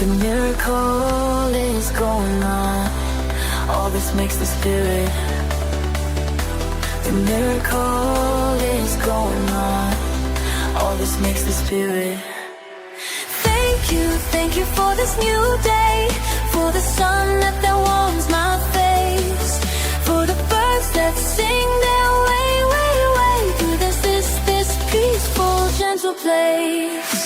The miracle is going on. All this makes the spirit. The miracle is going on. All this makes the spirit. Thank you for this new day, for the sun that warms my face, for the birds that sing their way, way, way through this peaceful, gentle place.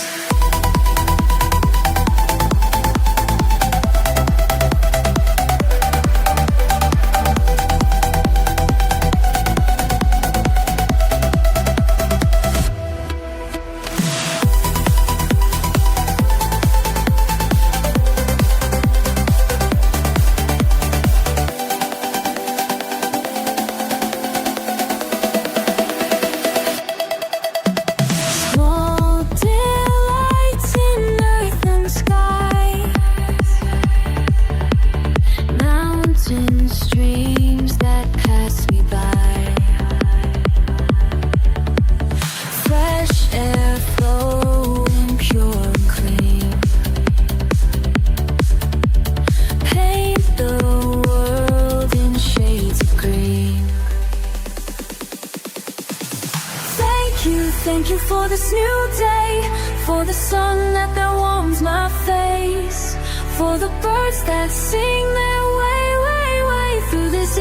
Thank you for this new day, for the sun that warms my face, for the birds that sing their way, way, way through this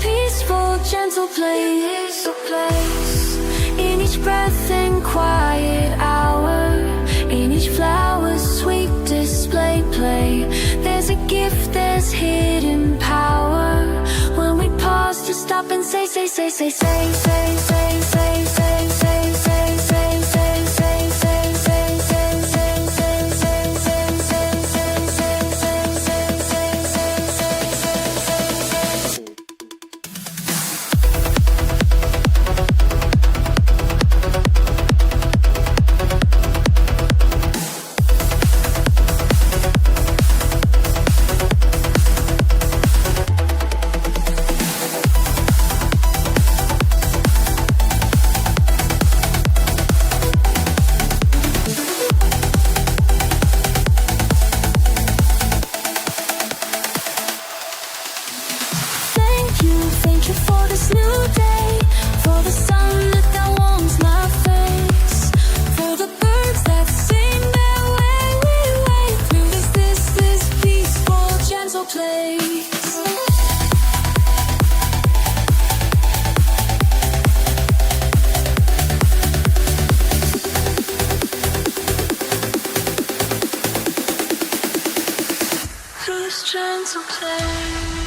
peaceful, gentle place. In each breath and quiet hour, in each flower's sweet display, play. There's a gift, there's hidden power. When we pause to stop and say, say, say, say, say, say, say, say, say, say, say. Thank you for this new day, for the sun that warms my face, for the birds that sing their way, way, way through this peaceful, gentle place. Through this gentle place.